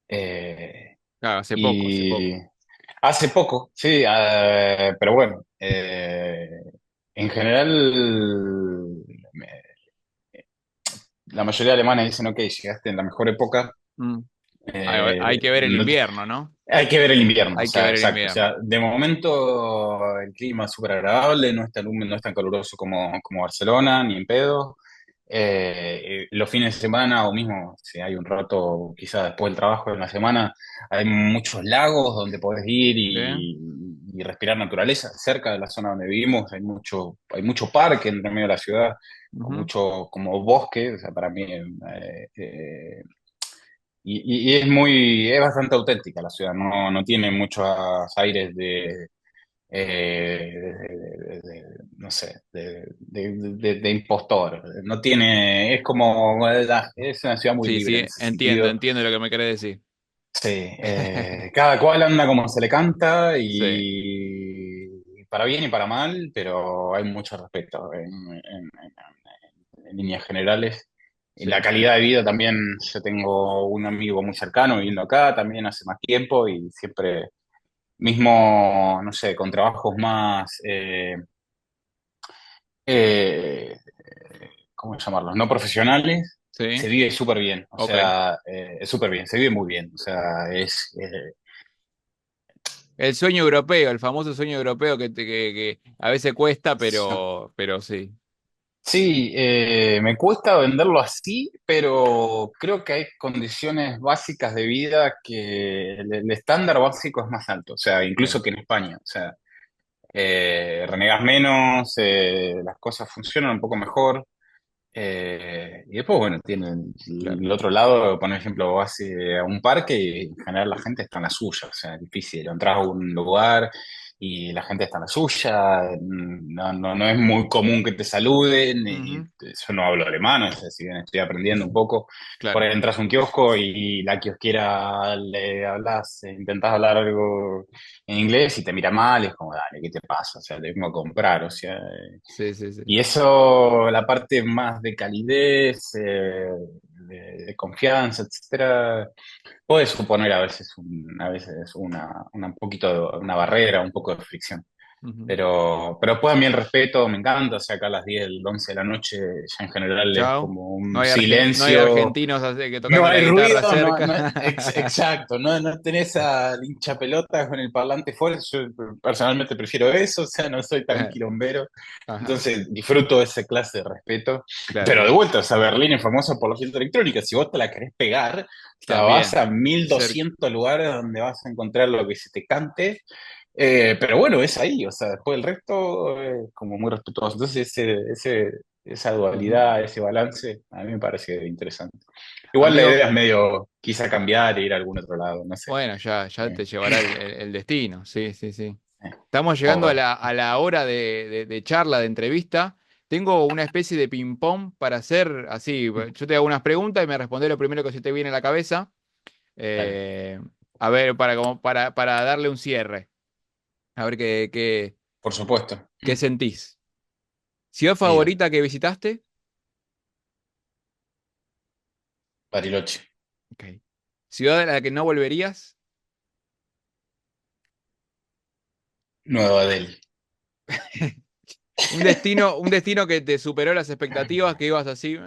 Eh, Claro, hace poco, hace y poco. hace poco, sí, pero bueno, en general la mayoría de alemanes dicen, ok, llegaste en la mejor época. Mm. Hay que ver el No invierno, ¿no? hay que ver el invierno, o Hay que sea, ver el exacto. O invierno. sea, de momento el clima es súper agradable, no es tan húmedo, no es tan caluroso como Barcelona, ni en pedo. Los fines de semana, o mismo si hay un rato, quizás después del trabajo en la semana, hay muchos lagos donde podés ir ¿Sí? y respirar naturaleza. Cerca de la zona donde vivimos hay mucho parque en el medio de la ciudad, con Ujú. mucho como bosque, o sea, para mí es bastante auténtica la ciudad, no tiene muchos aires no sé, de impostor. No tiene, es como, es una ciudad muy Sí, libre en sí, ese entiendo, sentido. entiendo lo que me querés decir. Sí, cada cual anda como se le canta Sí, y para bien y para mal, pero hay mucho respeto en líneas generales. Y la Sí. calidad de vida también, yo tengo un amigo muy cercano viviendo acá también hace más tiempo y siempre, mismo, no sé, con trabajos más, eh, ¿cómo llamarlos? No profesionales, se Sí. vive súper bien, o Ok. sea, es súper bien, se vive muy bien, o sea, El sueño europeo, el famoso sueño europeo que a veces cuesta, so- pero sí. sí, me cuesta venderlo así, pero creo que hay condiciones básicas de vida que el estándar básico es más alto, o sea, Claro. incluso que en España, o sea, renegas menos, las cosas funcionan un poco mejor. Y después, bueno, tienen Claro. el otro lado, por ejemplo, vas a un parque y en general la gente está en la suya, o sea, es difícil, entras a un lugar y la gente está en la suya, no es muy común que te saluden, y Ujú. yo no hablo alemán, o sea, si bien estoy aprendiendo un poco, por Claro. ahí entras a un kiosco y la kiosquera le hablas, intentás hablar algo en inglés y te mira mal, y es como, dale, ¿qué te pasa? O sea, te vengo a comprar, o sea, Sí, sí, sí. y eso, la parte más de calidez, de confianza, etcétera, puede suponer a veces una un poquito, una barrera, un poco de fricción. Ujú. Pero después a mí el respeto me encanta, o sea, acá a las 10 11 de la noche ya en general es Chao. como No un hay no hay silencio, argentinos no tocando la hay guitarra ruido, cerca. exacto, no tenés al hincha pelota con el parlante fuerte, yo personalmente prefiero eso, o sea, no soy tan Claro. quilombero, Ajá. entonces disfruto de esa clase de respeto, Claro. pero de vuelta, o sea, Berlín es famosa por la fiesta electrónica, si vos te la querés pegar, o sea, vas También. a mil Cerca. doscientos lugares donde vas a encontrar lo que se te cante, pero bueno, es ahí, o sea, después el resto es como muy respetuoso, entonces esa Ujú. dualidad, ese balance, a mí me parece interesante. Igual la Amigo, idea es medio quizá cambiar e ir a algún otro lado, no sé. bueno, ya Eh, te llevará el destino. Sí, sí, sí. Estamos llegando a Ojalá. a la hora de charla, de entrevista. Tengo una especie de ping-pong para hacer así. Yo te hago unas preguntas y me respondes lo primero que se te viene a la cabeza. Dale, Eh, a ver, para darle un cierre. A ver por supuesto. qué sentís. ¿Ciudad Diga, favorita que visitaste? Bariloche, Ok. ¿Ciudad a la que no volverías? Nueva Delhi, Un destino que te superó las expectativas, que ibas así.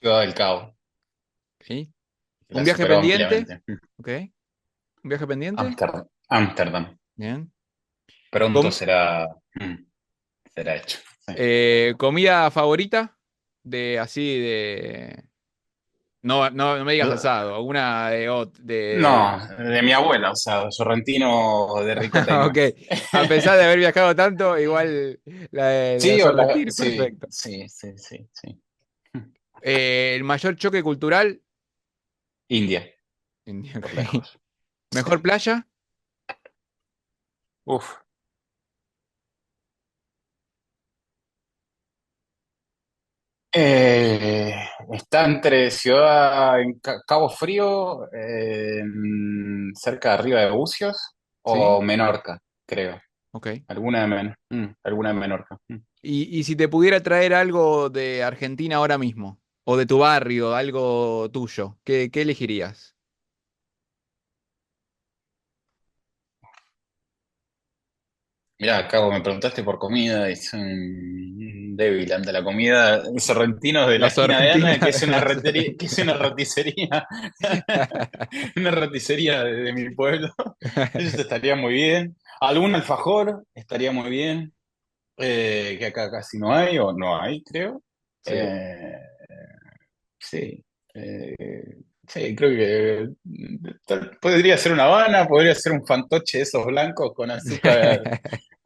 Ciudad del Cabo, ¿Sí? que ¿Un la viaje superó pendiente? ampliamente. Ok. ¿Un viaje pendiente? Ámsterdam, Ámsterdam. Bien. Pronto Com- será hecho. Sí. ¿Comida favorita? De así de. No, no, no me digas asado, alguna No, de mi abuela, o sea, sorrentino de ricota y Ok, nuez. a pesar de haber viajado tanto, igual la Sí, sorrentino, sí, perfecto. sí, sí, sí, sí. El mayor choque cultural, India, por ok. lejos. Sí. ¿Mejor playa? Uf. Eh, Está entre Ciudad en Cabo Frío, cerca de arriba de Bucios, ¿Sí? o Menorca, creo. Ok. Alguna de Menorca. Y si te pudiera traer algo de Argentina ahora mismo, o de tu barrio, algo tuyo, qué elegirías? Mirá, acá vos me preguntaste por comida y soy un débil ante la comida. Sorrentinos de la Los esquina de sorrentinos. Ana, que es una roticería, una roticería de mi pueblo. Eso estaría muy bien. Algún alfajor estaría muy bien, que acá casi no hay, o no hay, creo. Sí. Eh, sí, eh, sí, creo que podría ser una Habana, podría ser un fantoche de esos blancos con azúcar,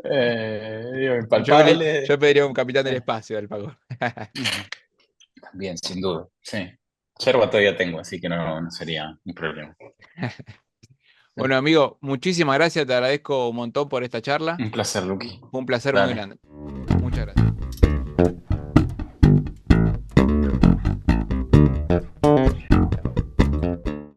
digo, impalpable. Yo pediría un capitán del Eh, espacio del pago. También, sin duda, sí. Yerba todavía tengo, así que no sería un problema. Bueno, amigo, muchísimas gracias, te agradezco un montón por esta charla. Un placer, Luqui. Fue un placer muy Dale. grande. Muchas gracias.